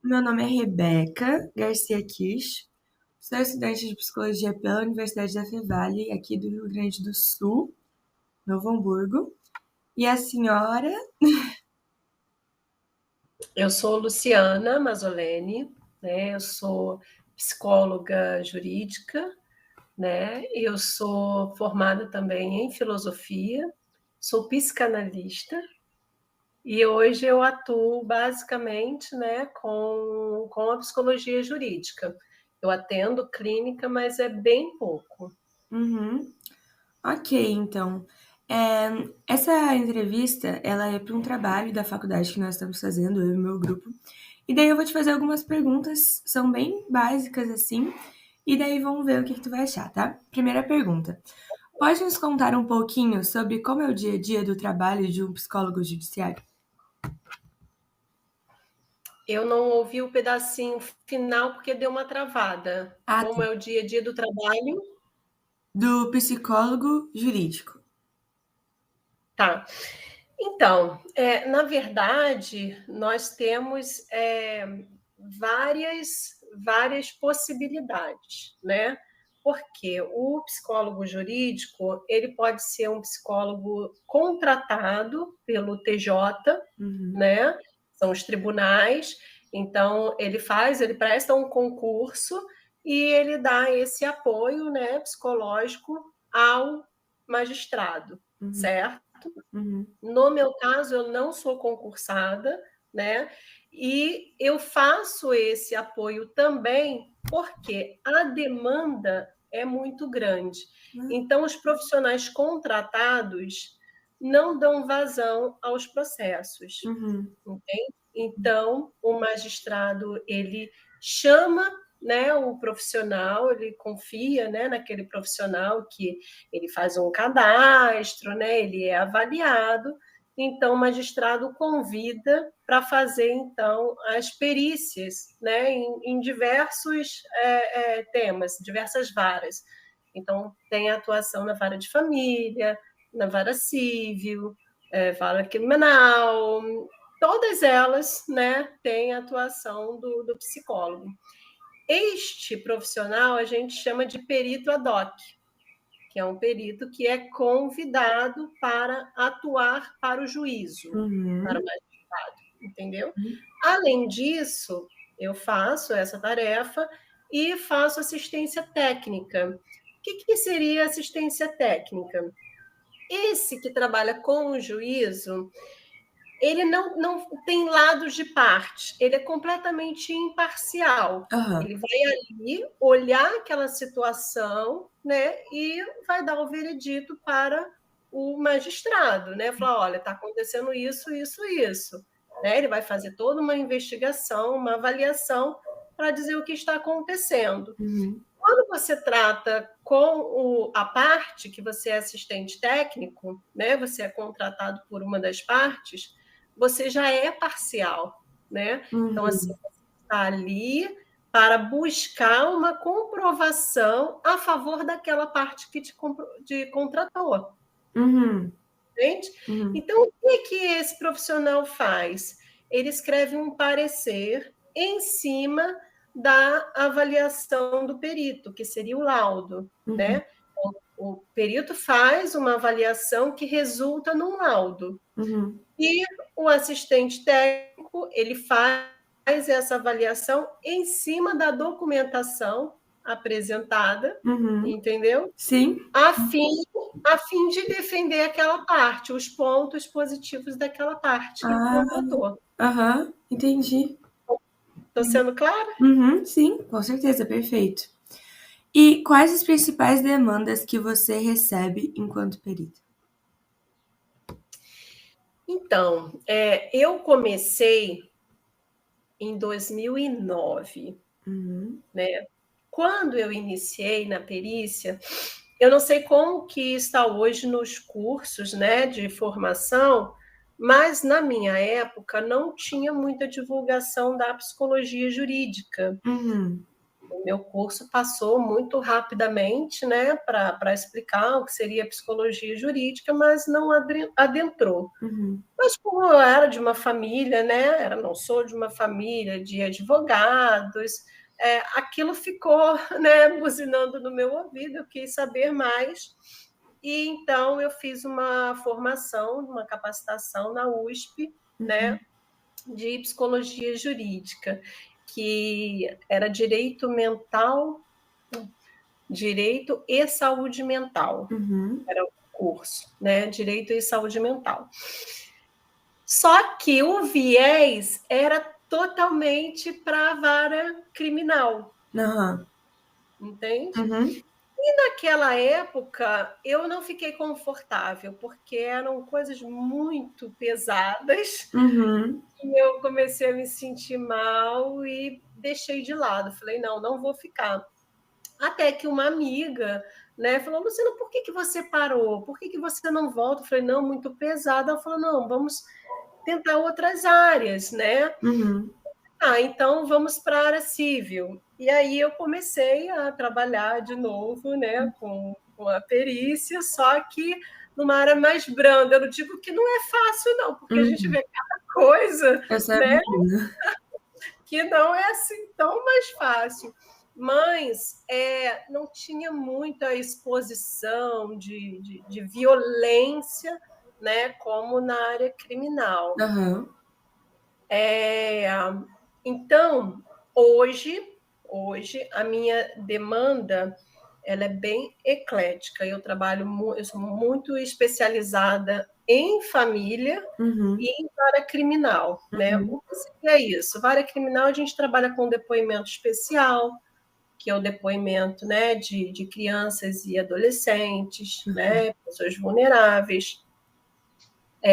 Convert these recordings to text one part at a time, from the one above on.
Meu nome é Rebeca Garcia Kish, sou estudante de psicologia pela Universidade da Fevale, aqui do Rio Grande do Sul, Novo Hamburgo. E a senhora? Eu sou Luciana Mazzoleni, né? Eu sou psicóloga jurídica, né? Eu sou formada também em filosofia, sou psicanalista e hoje eu atuo basicamente, né, com a psicologia jurídica. Eu atendo clínica, mas é bem pouco. Uhum. Ok, então. Essa entrevista, ela é para um trabalho da faculdade que nós estamos fazendo, eu e o meu grupo. E daí eu vou te fazer algumas perguntas, são bem básicas assim, e daí vamos ver o que tu vai achar, tá? Primeira pergunta. Pode nos contar um pouquinho sobre como é o dia a dia do trabalho de um psicólogo judiciário? Eu não ouvi o pedacinho final porque deu uma travada. Ah, tá. Como é o dia a dia do trabalho? Do psicólogo jurídico. Tá. Então, na verdade, nós temos várias possibilidades, né? Porque o psicólogo jurídico ele pode ser um psicólogo contratado pelo TJ, Uhum, né? São os tribunais. Então, ele presta um concurso e ele dá esse apoio, né, psicológico ao magistrado, uhum, certo? uhum, No meu caso, eu não sou concursada, né? E eu faço esse apoio também porque a demanda é muito grande. Então, os profissionais contratados não dão vazão aos processos, uhum, entende? Então, o magistrado ele chama, né, o profissional, ele confia, né, naquele profissional que ele faz um cadastro, né, ele é avaliado, então o magistrado convida para fazer então as perícias, né, em diversos temas, diversas varas. Então tem a atuação na vara de família, na vara civil, vara criminal, todas elas, né, têm a atuação do psicólogo. Este profissional a gente chama de perito ad hoc, que é um perito que é convidado para atuar para o juízo, para o uhum, magistrado, entendeu? Além disso, eu faço essa tarefa e faço assistência técnica. O que seria assistência técnica? Esse que trabalha com o juízo, ele não tem lados de parte, ele é completamente imparcial. aham, Ele vai ali olhar aquela situação, né, e vai dar o veredito para o magistrado, né? Falar, olha, está acontecendo isso, isso, isso. Né? Ele vai fazer toda uma investigação, uma avaliação para dizer o que está acontecendo. uhum, Quando você trata com a parte que você é assistente técnico, né, você é contratado por uma das partes, você já é parcial, né? Então, assim, uhum, você está ali para buscar uma comprovação a favor daquela parte que te contratou, uhum, entende? uhum, Então, o que esse profissional faz? Ele escreve um parecer em cima da avaliação do perito, que seria o laudo, uhum, né? O perito faz uma avaliação que resulta num laudo. uhum, E o assistente técnico, ele faz essa avaliação em cima da documentação apresentada, uhum. entendeu? Sim? a fim, a fim de defender aquela parte, os pontos positivos daquela parte que ele Ah, contratou. aham, entendi. Estou sendo clara? Uhum, sim, com certeza, perfeito. E quais as principais demandas que você recebe enquanto perito? Então, eu comecei em 2009, Uhum, né? Quando eu iniciei na perícia, eu não sei como que está hoje nos cursos, né, de formação, mas na minha época não tinha muita divulgação da psicologia jurídica. uhum, o meu curso passou muito rapidamente, né, para explicar o que seria psicologia jurídica, mas não adentrou. Uhum. Mas como eu era de uma família, né, não sou de uma família de advogados, aquilo ficou, né, buzinando no meu ouvido, eu quis saber mais, e então eu fiz uma formação, uma capacitação na USP, Uhum. né, de psicologia jurídica, que era direito mental, direito e saúde mental, Uhum. era o curso, né, direito e saúde mental. Só que o viés era totalmente para a vara criminal, Aham. entende? Uhum. E naquela época eu não fiquei confortável, porque eram coisas muito pesadas, Uhum. e eu comecei a me sentir mal e deixei de lado. Falei, não, não vou ficar. Até que uma amiga, né, falou, Luciana, por que você parou? Por que você não volta? Eu falei, não, muito pesada. Ela falou, não, vamos tentar outras áreas, né? Uhum. Então vamos para a área civil. E aí eu comecei a trabalhar de novo, né, com a perícia, só que numa área mais branda. Eu não digo que não é fácil, não, porque a gente Uhum. vê cada coisa, Eu só né, imagino. que não é assim tão mais fácil. Mas não tinha muita exposição de violência, né, como na área criminal. Aham. Então, hoje a minha demanda ela é bem eclética. Eu sou muito especializada em família Uhum. e em vara criminal, né? Uhum. O que seria isso? Vara criminal a gente trabalha com depoimento especial, que é o depoimento, né, de crianças e adolescentes, né, pessoas vulneráveis,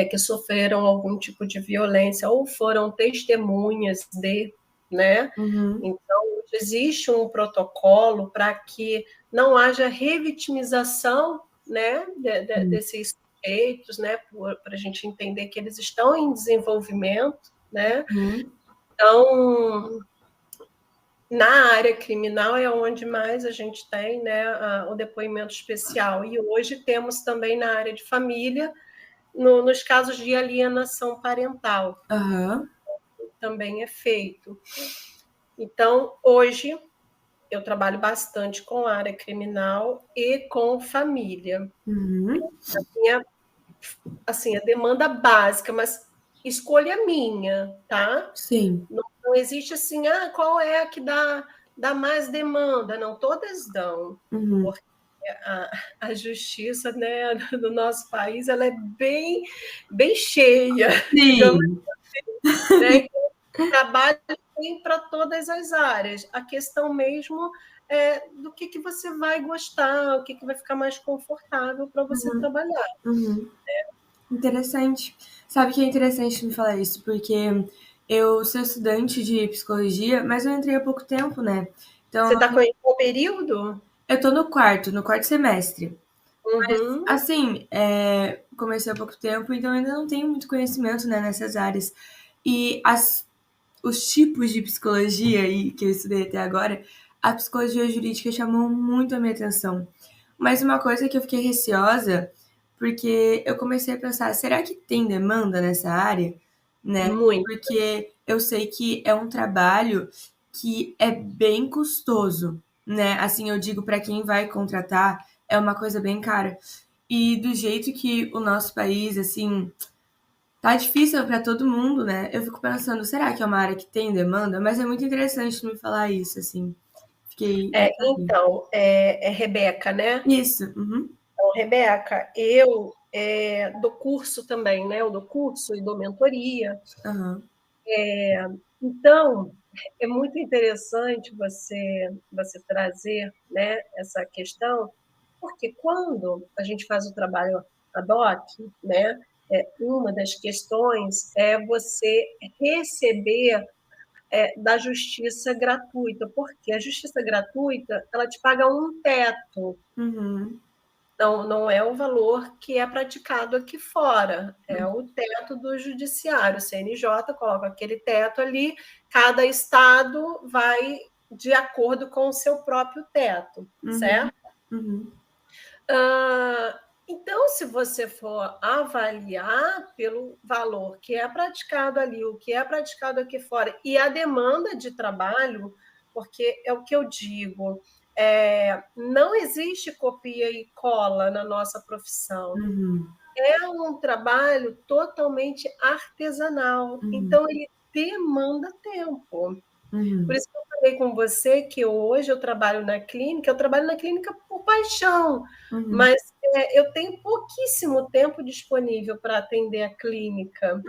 que sofreram algum tipo de violência ou foram testemunhas de, né? Uhum. Então, existe um protocolo para que não haja revitimização, né, Uhum. desses sujeitos, né, para a gente entender que eles estão em desenvolvimento, né? Uhum. Então, na área criminal é onde mais a gente tem, né, o depoimento especial. E hoje temos também na área de família, nos casos de alienação parental, Aham. também é feito. Então, hoje, eu trabalho bastante com a área criminal e com família. Uhum. Minha, assim, a demanda básica, mas escolha minha, tá? Sim. Não existe assim, qual é a que dá mais demanda? Não, todas dão. Uhum. Porque a justiça, né, do nosso país ela é bem, bem cheia, digamos, Sim. né? Então, trabalho tem para todas as áreas. A questão mesmo é do que você vai gostar, o que vai ficar mais confortável para você Uhum. trabalhar. Uhum. Interessante. Sabe que é interessante me falar isso, porque eu sou estudante de psicologia, mas eu entrei há pouco tempo, né? Você Então, está com qual período? eu tô no quarto semestre. Uhum. Assim, comecei há pouco tempo, então ainda não tenho muito conhecimento, né, nessas áreas. E os tipos de psicologia que eu estudei até agora, a psicologia jurídica chamou muito a minha atenção. Mas uma coisa que eu fiquei receosa, porque eu comecei a pensar, será que tem demanda nessa área? Né? Muito. Porque eu sei que é um trabalho que é bem custoso, né? Assim, eu digo para quem vai contratar, é uma coisa bem cara. E do jeito que o nosso país, assim, tá difícil para todo mundo, né? Eu fico pensando, será que é uma área que tem demanda? Mas é muito interessante me falar isso, assim. Fiquei. Então, Rebeca, né? Isso. Uhum. Então, Rebeca, eu dou curso também, né? Eu dou curso e dou mentoria. Aham. Então, é muito interessante você trazer, né, essa questão, porque quando a gente faz o trabalho ad hoc, né, uma das questões é você receber da justiça gratuita, porque a justiça gratuita ela te paga um teto. Uhum. Não é o valor que é praticado aqui fora, é o teto do judiciário. O CNJ coloca aquele teto ali, cada estado vai de acordo com o seu próprio teto, certo? Então, se você for avaliar pelo valor que é praticado ali, o que é praticado aqui fora, e a demanda de trabalho, porque é o que eu digo, não existe copia e cola na nossa profissão. É um trabalho totalmente artesanal, então ele demanda tempo. Por isso que eu falei com você que hoje eu trabalho na clínica por paixão, mas eu tenho pouquíssimo tempo disponível para atender a clínica.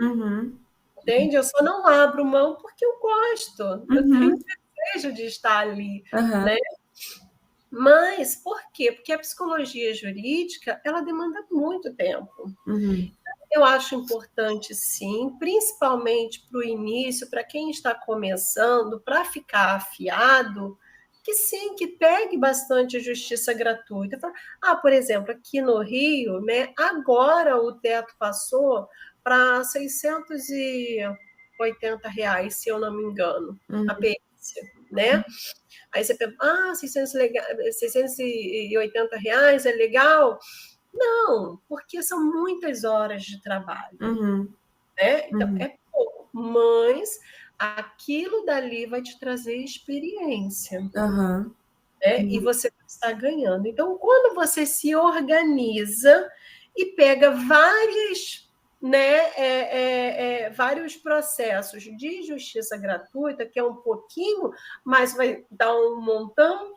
Entende? Eu só não abro mão porque eu gosto, eu tenho desejo de estar ali, né? Mas por quê? Porque a psicologia jurídica, ela demanda muito tempo. Eu acho importante, sim, principalmente para o início, para quem está começando, para ficar afiado, que sim, que pegue bastante justiça gratuita. Por exemplo, aqui no Rio, né, agora o teto passou para R$ 680, se eu não me engano, a perícia, né? Aí você pensa, R$ 680 é legal? Não, porque são muitas horas de trabalho. Né? Então, é pouco, mas aquilo dali vai te trazer experiência. Né? E você está ganhando. Então, quando você se organiza e pega vários processos de justiça gratuita, que é um pouquinho, mas vai dar um montão,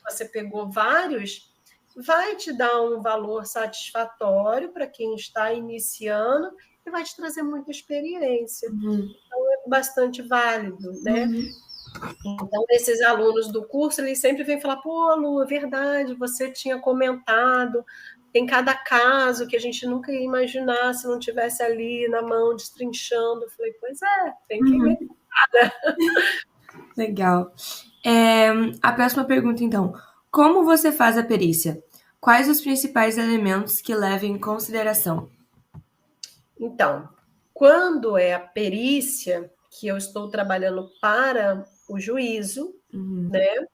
você pegou vários, vai te dar um valor satisfatório para quem está iniciando e vai te trazer muita experiência. Então, é bastante válido, né? Então, esses alunos do curso, eles sempre vêm falar, pô, Lu, é verdade, você tinha comentado, tem cada caso que a gente nunca ia imaginar se não tivesse ali na mão, destrinchando. Eu falei, pois é, tem que meditar, né? Legal. A próxima pergunta, então. Como você faz a perícia? Quais os principais elementos que leva em consideração? Então, quando é a perícia, que eu estou trabalhando para o juízo, né?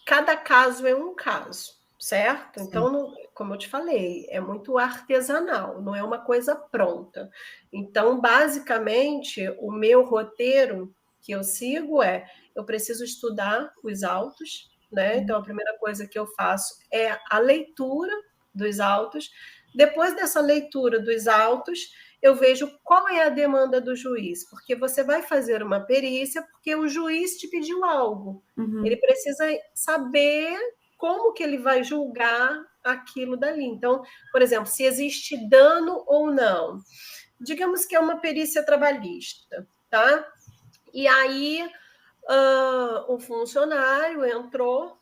Cada caso é um caso, certo? Então, como eu te falei, é muito artesanal, não é uma coisa pronta. Então, basicamente, o meu roteiro que eu sigo eu preciso estudar os autos, né? Então, a primeira coisa que eu faço é a leitura dos autos. Depois dessa leitura dos autos, eu vejo qual é a demanda do juiz, porque você vai fazer uma perícia porque o juiz te pediu algo. Ele precisa saber como que ele vai julgar aquilo dali. Então, por exemplo, se existe dano ou não. Digamos que é uma perícia trabalhista, tá? E aí o funcionário entrou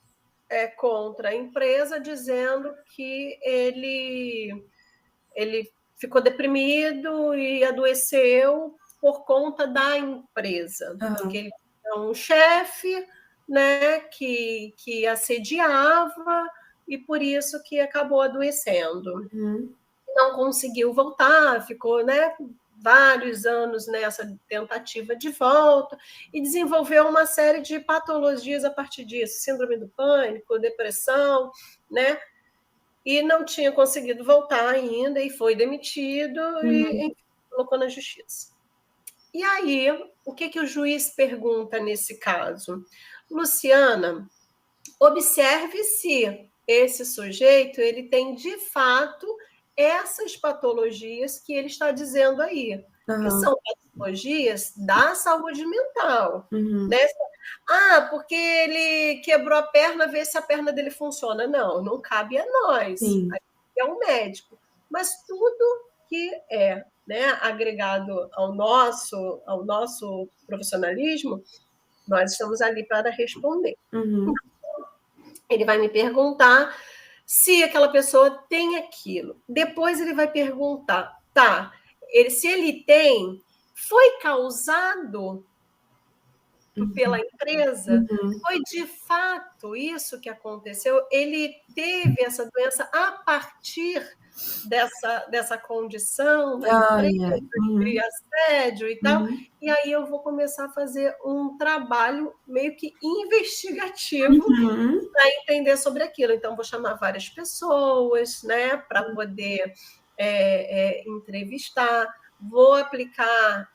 contra a empresa dizendo que ele ficou deprimido e adoeceu por conta da empresa, que ele é um chefe, né, que assediava e por isso que acabou adoecendo. Não conseguiu voltar, ficou, né, vários anos nessa tentativa de volta e desenvolveu uma série de patologias a partir disso, síndrome do pânico, depressão, né? E não tinha conseguido voltar ainda e foi demitido e enfim, colocou na justiça. E aí, o que o juiz pergunta nesse caso? Luciana, observe se esse sujeito ele tem de fato essas patologias que ele está dizendo aí, que são patologias da saúde mental, né? Porque ele quebrou a perna, vê se a perna dele funciona. Não cabe a nós. É um médico. Mas tudo que é, né, agregado ao nosso profissionalismo, nós estamos ali para responder. Ele vai me perguntar se aquela pessoa tem aquilo. Depois ele vai perguntar, se ele tem, foi causado pela empresa? Foi de fato isso que aconteceu? Ele teve essa doença a partir dessa condição da Olha. empresa, de assédio e tal, Uhum. e aí eu vou começar a fazer um trabalho meio que investigativo para entender sobre aquilo. Então, vou chamar várias pessoas, né, para poder entrevistar, vou aplicar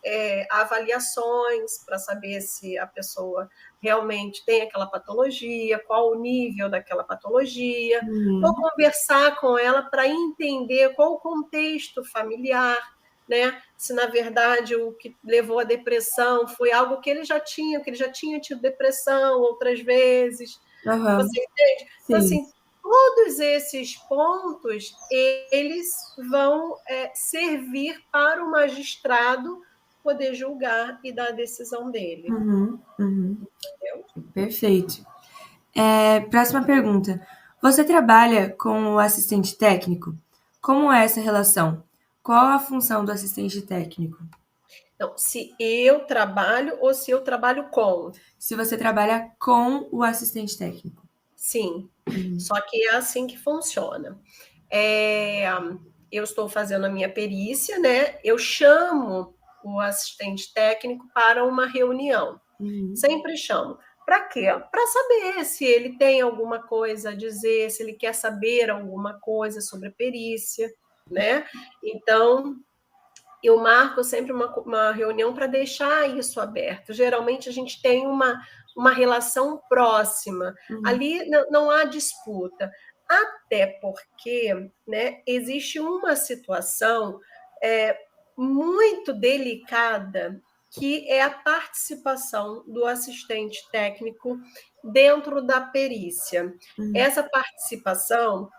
avaliações para saber se a pessoa realmente tem aquela patologia, qual o nível daquela patologia, vou conversar com ela para entender qual o contexto familiar, né? Se na verdade o que levou à depressão foi algo que ele já tinha tido depressão outras vezes. Uhum. Você entende? Então, Sim. assim, todos esses pontos, eles vão servir para o magistrado poder julgar e dar a decisão dele. Entendeu? Perfeito. Próxima pergunta. Você trabalha com o assistente técnico? Como é essa relação? Qual a função do assistente técnico? Então, se eu trabalho ou se eu trabalho com? Se você trabalha com o assistente técnico. Sim, só que é assim que funciona. Eu estou fazendo a minha perícia, né? Eu chamo o assistente técnico para uma reunião. Sempre chamo. Para quê? Para saber se ele tem alguma coisa a dizer, se ele quer saber alguma coisa sobre a perícia, né? Então, eu marco sempre uma reunião para deixar isso aberto. Geralmente a gente tem uma relação próxima. Ali não há disputa. Até porque, né, existe uma situação muito delicada, que é a participação do assistente técnico dentro da perícia. Essa participação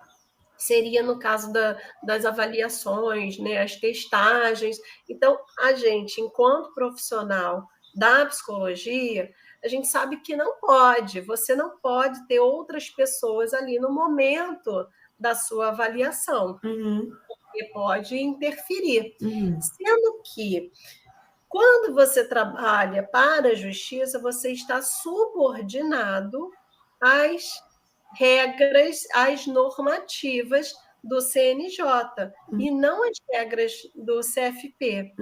seria no caso das avaliações, né, as testagens. Então, a gente, enquanto profissional da psicologia, a gente sabe que você não pode ter outras pessoas ali no momento da sua avaliação, porque pode interferir. Sendo que, quando você trabalha para a justiça, você está subordinado às regras, às normativas do CNJ e não as regras do CFP.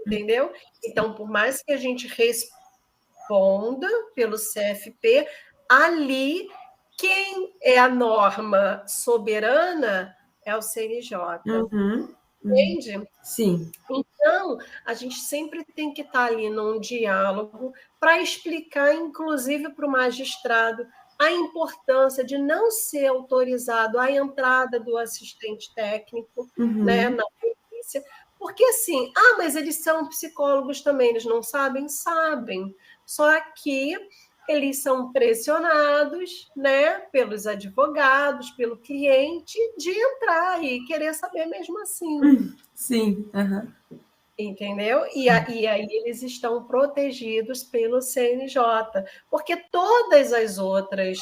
Entendeu? Então, por mais que a gente responda pelo CFP, ali quem é a norma soberana é o CNJ. Entende? Sim. Então, a gente sempre tem que estar ali num diálogo para explicar, inclusive para o magistrado, a importância de não ser autorizado a entrada do assistente técnico, né, na perícia, porque assim, mas eles são psicólogos também, eles não sabem? Sabem, só que eles são pressionados, né, pelos advogados, pelo cliente, de entrar e querer saber mesmo assim. Sim. Entendeu? E aí eles estão protegidos pelo CNJ, porque todas as outras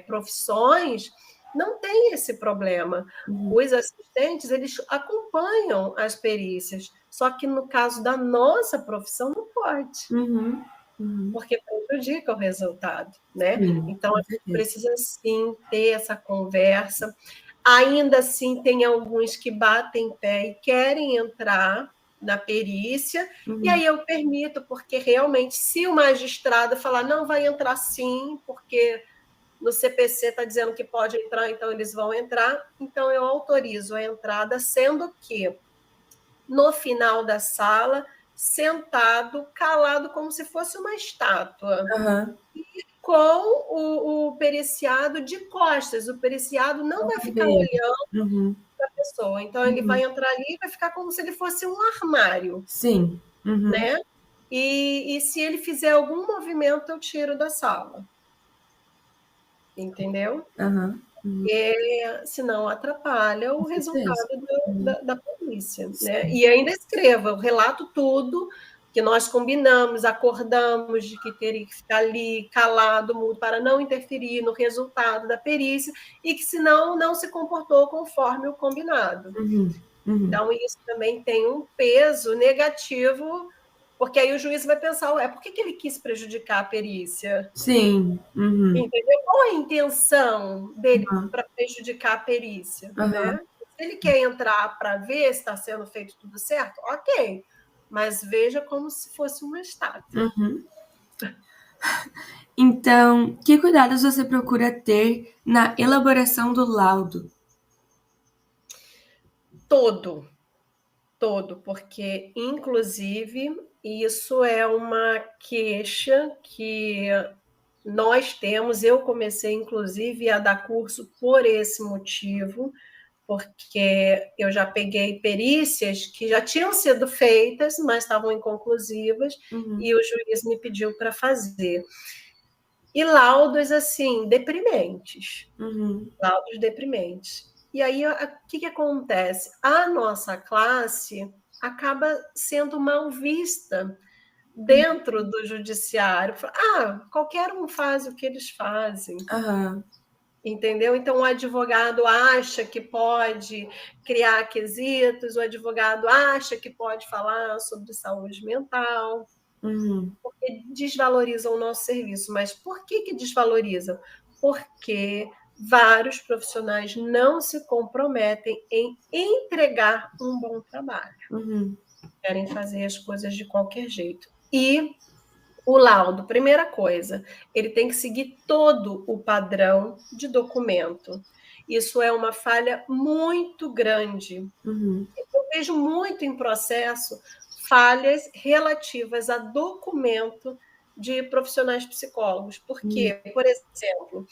profissões não têm esse problema. Os assistentes, eles acompanham as perícias, só que no caso da nossa profissão não pode, porque prejudica o resultado, né? Então, a gente precisa, sim, ter essa conversa. Ainda assim, tem alguns que batem pé e querem entrar na perícia, e aí eu permito, porque realmente, se o magistrado falar, não, vai entrar sim, porque no CPC está dizendo que pode entrar, então eles vão entrar, então eu autorizo a entrada, sendo que no final da sala, sentado, calado, como se fosse uma estátua, com o periciado de costas. O periciado não vai ficar olhando para a pessoa. Então, ele vai entrar ali e vai ficar como se ele fosse um armário. Sim. Né? E se ele fizer algum movimento, eu tiro da sala. Entendeu? Senão atrapalha o resultado da perícia. Né? E ainda escreva, eu relato tudo que nós combinamos, acordamos de que teria que ficar ali calado, mudo, para não interferir no resultado da perícia, e que senão não se comportou conforme o combinado. Então, isso também tem um peso negativo, porque aí o juiz vai pensar, por que ele quis prejudicar a perícia? Sim. Entendeu? Qual a intenção dele para prejudicar a perícia? Né? Ele quer entrar para ver se está sendo feito tudo certo, ok, mas veja como se fosse uma estátua. Então, que cuidados você procura ter na elaboração do laudo? Todo, porque, inclusive, isso é uma queixa que nós temos. Eu comecei, inclusive, a dar curso por esse motivo, porque eu já peguei perícias que já tinham sido feitas, mas estavam inconclusivas, e o juiz me pediu para fazer. E laudos, assim, deprimentes. Laudos deprimentes. E aí, o que acontece? A nossa classe acaba sendo mal vista dentro do judiciário. Qualquer um faz o que eles fazem. Entendeu? Então, o advogado acha que pode criar quesitos, o advogado acha que pode falar sobre saúde mental, porque desvalorizam o nosso serviço. Mas por que desvalorizam? Porque vários profissionais não se comprometem em entregar um bom trabalho. Querem fazer as coisas de qualquer jeito. E o laudo, primeira coisa, ele tem que seguir todo o padrão de documento. Isso é uma falha muito grande. Eu vejo muito em processo falhas relativas a documento de profissionais psicólogos. Porque, por exemplo,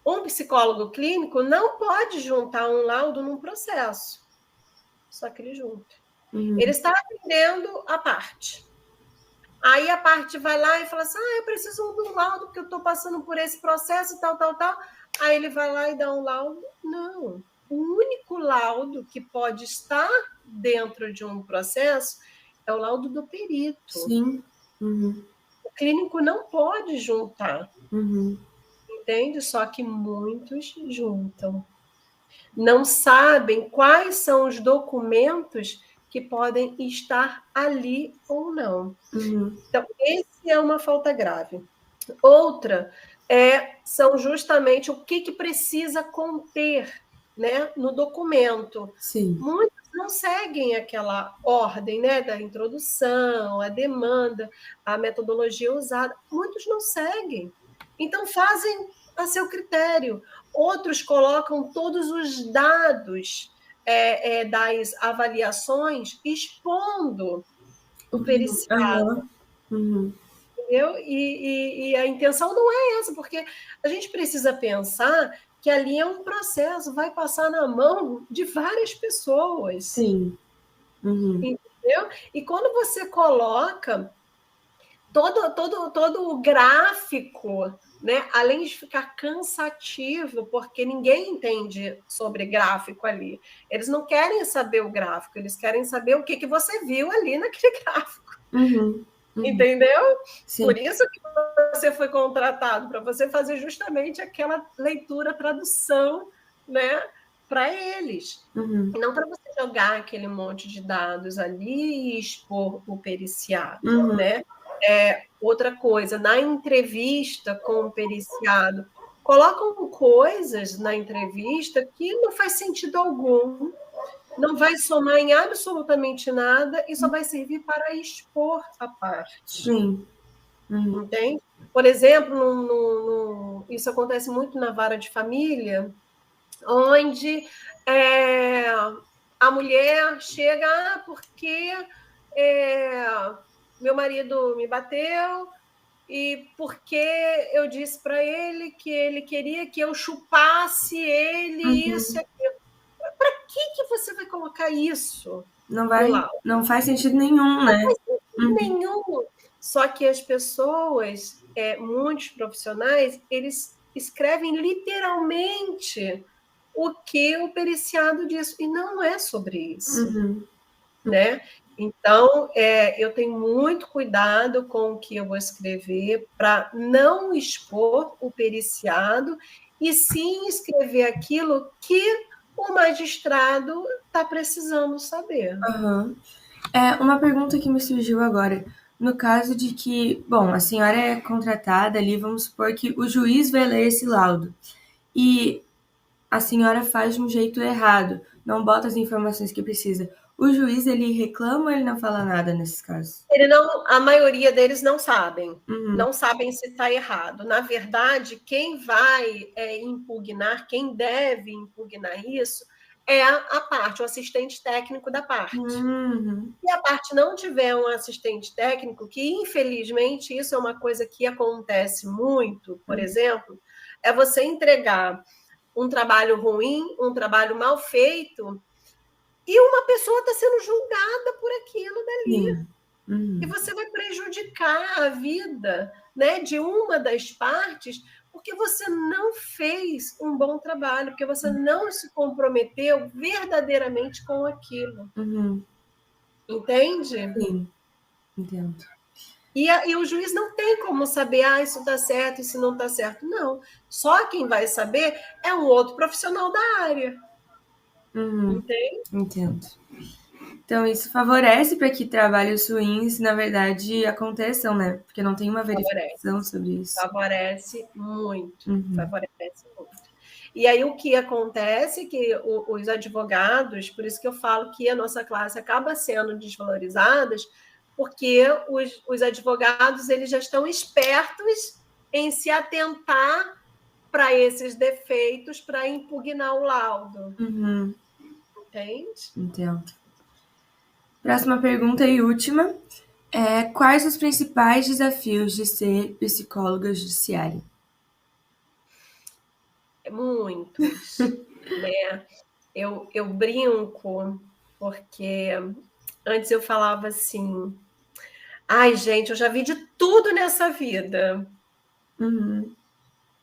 um psicólogo clínico não pode juntar um laudo num processo. Só que ele junta. Ele está atendendo a parte. Aí a parte vai lá e fala assim, eu preciso de um laudo porque eu estou passando por esse processo e tal. Aí ele vai lá e dá um laudo. Não. O único laudo que pode estar dentro de um processo é o laudo do perito. Sim. O clínico não pode juntar. Entende? Só que muitos juntam. Não sabem quais são os documentos que podem estar ali ou não. Então, esse é uma falta grave. Outra são justamente o que precisa conter, né, no documento. Sim. Muitos não seguem aquela ordem, né, da introdução, a demanda, a metodologia usada. Muitos não seguem. Então, fazem a seu critério. Outros colocam todos os dados das avaliações expondo o periciado. Entendeu? E a intenção não é essa, porque a gente precisa pensar que ali é um processo, vai passar na mão de várias pessoas. Sim. Entendeu? E quando você coloca todo o gráfico, né, além de ficar cansativo, porque ninguém entende sobre gráfico ali. Eles não querem saber o gráfico, eles querem saber o que você viu ali naquele gráfico. Entendeu? Sim. Por isso que você foi contratado, para você fazer justamente aquela leitura, tradução, né, para eles. Não para você jogar aquele monte de dados ali e expor o periciado, né? Outra coisa, na entrevista com o periciado, colocam coisas na entrevista que não faz sentido algum, não vai somar em absolutamente nada e só vai servir para expor a parte. Sim. Entende? Por exemplo, isso acontece muito na vara de família, onde a mulher chega porque meu marido me bateu e porque eu disse para ele que ele queria que eu chupasse ele, isso e aquilo. Para que você vai colocar isso? Não faz sentido nenhum, né? Não faz sentido nenhum. Só que as pessoas, muitos profissionais, eles escrevem literalmente o que o periciado diz, e não é sobre isso. Né? Então, eu tenho muito cuidado com o que eu vou escrever para não expor o periciado e sim escrever aquilo que o magistrado está precisando saber. Uma pergunta que me surgiu agora. No caso de que, bom, a senhora é contratada ali, vamos supor que o juiz vai ler esse laudo. E a senhora faz de um jeito errado, não bota as informações que precisa. O juiz, ele reclama ou ele não fala nada nesses casos? A maioria deles não sabem. Uhum. Não sabem se está errado. Na verdade, quem vai impugnar, quem deve impugnar isso, é a parte, o assistente técnico da parte. Uhum. Se a parte não tiver um assistente técnico, que infelizmente isso é uma coisa que acontece muito, por exemplo, é você entregar um trabalho ruim, um trabalho mal feito, e uma pessoa está sendo julgada por aquilo dali. Uhum. E você vai prejudicar a vida, né, de uma das partes, porque você não fez um bom trabalho, porque você não se comprometeu verdadeiramente com aquilo. Uhum. Entende? Sim, entendo. E o juiz não tem como saber, isso está certo, isso não está certo. Não. Só quem vai saber é um outro profissional da área. Uhum. Entende? Entendo. Então, isso favorece para que trabalhos ruins, na verdade, aconteçam, né? Porque não tem uma verificação sobre isso. Favorece muito. Uhum. Favorece muito. E aí o que acontece é que os advogados, por isso que eu falo que a nossa classe acaba sendo desvalorizada, porque os advogados eles já estão espertos em se atentar para esses defeitos para impugnar o laudo. Uhum. Entende? Entendo. Próxima pergunta e última. Quais os principais desafios de ser psicóloga judiciária? Muitos, né? Eu brinco, porque antes eu falava assim, ai, gente, eu já vi de tudo nessa vida. Uhum.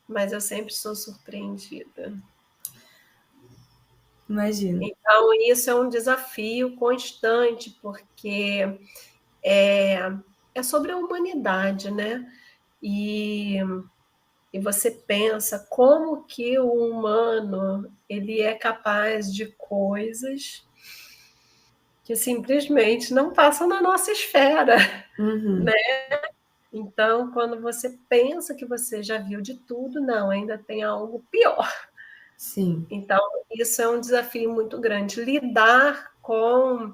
Mas eu sempre sou surpreendida. Imagino. Então, isso é um desafio constante, porque é sobre a humanidade, né? E você pensa como que o humano ele é capaz de coisas que simplesmente não passam na nossa esfera, Uhum. né? Então, quando você pensa que você já viu de tudo, não, ainda tem algo pior. Sim. Então, isso é um desafio muito grande, lidar com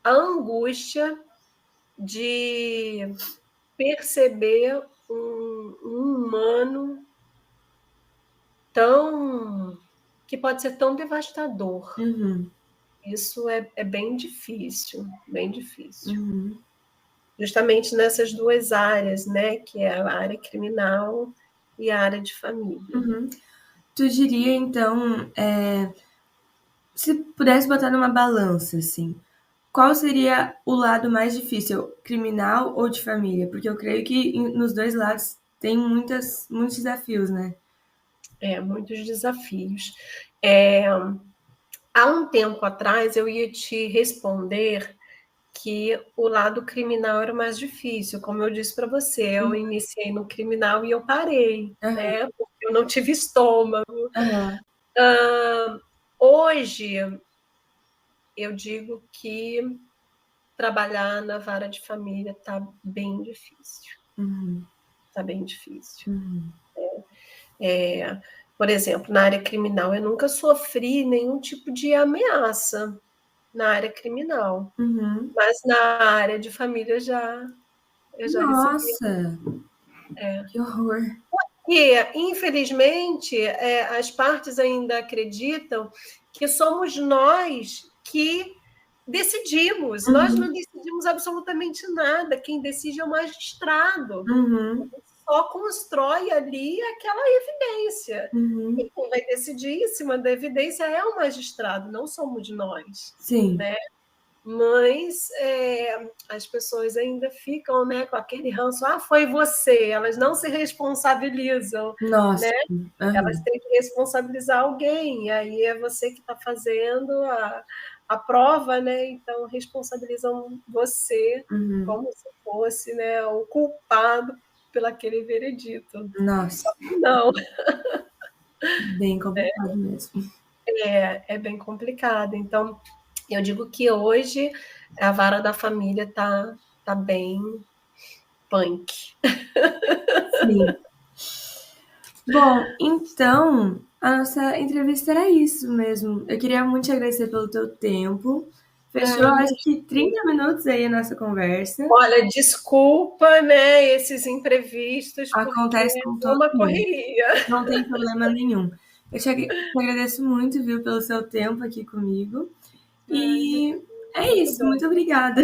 a angústia de perceber um humano que pode ser tão devastador. Uhum. Isso é bem difícil, bem difícil. Uhum. Justamente nessas duas áreas, né, que é a área criminal e a área de família. Uhum. Tu diria, então, se pudesse botar numa balança, assim, qual seria o lado mais difícil, criminal ou de família? Porque eu creio que nos dois lados tem muitos desafios, né? Muitos desafios. Há um tempo atrás eu ia te responder que o lado criminal era o mais difícil. Como eu disse para você, eu iniciei no criminal e eu parei, Aham. né? Porque eu não tive estômago. Aham. Hoje, eu digo que trabalhar na vara de família está bem difícil. Uhum. Está bem difícil. Uhum. Por exemplo, na área criminal, eu nunca sofri nenhum tipo de ameaça na área criminal. Uhum. Mas na área de família eu já recebi. Nossa, que horror. E, infelizmente, as partes ainda acreditam que somos nós que decidimos. Nós Uhum. não decidimos absolutamente nada. Quem decide é o magistrado. Uhum. Só constrói ali aquela evidência. Uhum. E quem vai decidir em cima da evidência é o magistrado, não somos nós. Sim. Né? Mas as pessoas ainda ficam, né, com aquele ranço, foi você, elas não se responsabilizam, Nossa. né? Elas Aham. têm que responsabilizar alguém, e aí é você que está fazendo a prova, né? Então responsabilizam você Uhum. como se fosse, né, o culpado pelo aquele veredito. Nossa, Não, bem complicado mesmo. é bem complicado. Então, eu digo que hoje a vara da família tá bem punk. Sim. Bom, então, a nossa entrevista era isso mesmo. Eu queria muito te agradecer pelo teu tempo. Fechou, Ah, acho que 30 minutos aí a nossa conversa. olha, desculpa, né, esses imprevistos, porque Acontece é com todo uma mundo. correria. Não tem problema nenhum. Te agradeço muito, viu, pelo seu tempo aqui comigo. Ai, E é muito isso, bom. muito obrigada.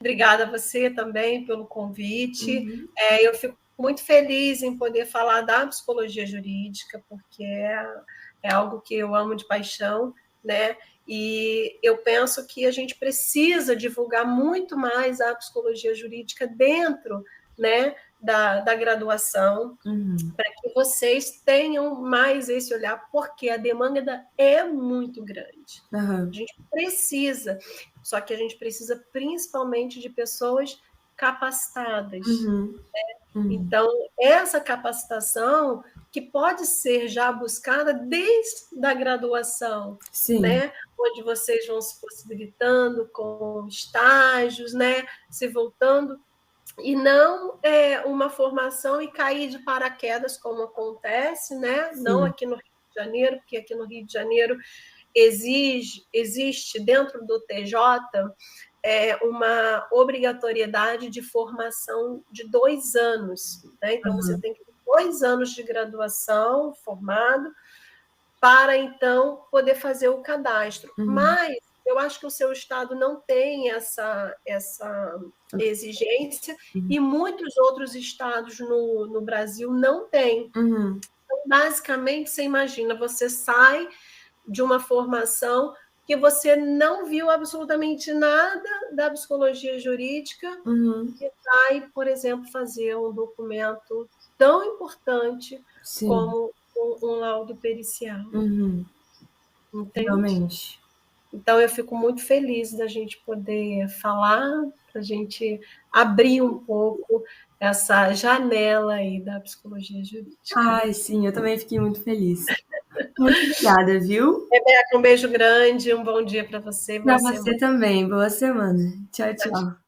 Obrigada a você também pelo convite. Uhum, Eu fico muito feliz em poder falar da psicologia jurídica, porque é algo que eu amo de paixão, né? E eu penso que a gente precisa divulgar muito mais a psicologia jurídica dentro, né, da graduação, uhum, para que vocês tenham mais esse olhar, porque a demanda é muito grande. A aham, gente precisa, só que a gente precisa principalmente de pessoas capacitadas. uhum, uhum. Então, essa capacitação que pode ser já buscada desde a graduação, Sim. né? Onde vocês vão se possibilitando com estágios, né? Se voltando e não uma formação e cair de paraquedas, como acontece, né? Não Sim. aqui no Rio de Janeiro, porque aqui no Rio de Janeiro existe dentro do TJ uma obrigatoriedade de formação de 2 anos. Né? Então, você Aham. tem que ter 2 anos de graduação formado para, então, poder fazer o cadastro. Uhum. Mas eu acho que o seu estado não tem essa exigência e muitos outros estados no Brasil não têm. Uhum. Então, basicamente, você imagina, você sai de uma formação que você não viu absolutamente nada da psicologia jurídica Uhum. e vai, por exemplo, fazer um documento tão importante Sim. como um laudo pericial, Uhum. entende? Realmente. Então, eu fico muito feliz da gente poder falar, da gente abrir um pouco essa janela aí da psicologia jurídica. Ai, sim, eu também fiquei muito feliz. Muito obrigada, viu? Rebeca, um beijo grande, um bom dia para você, Pra boa você semana. também. Boa semana. Tchau, tchau.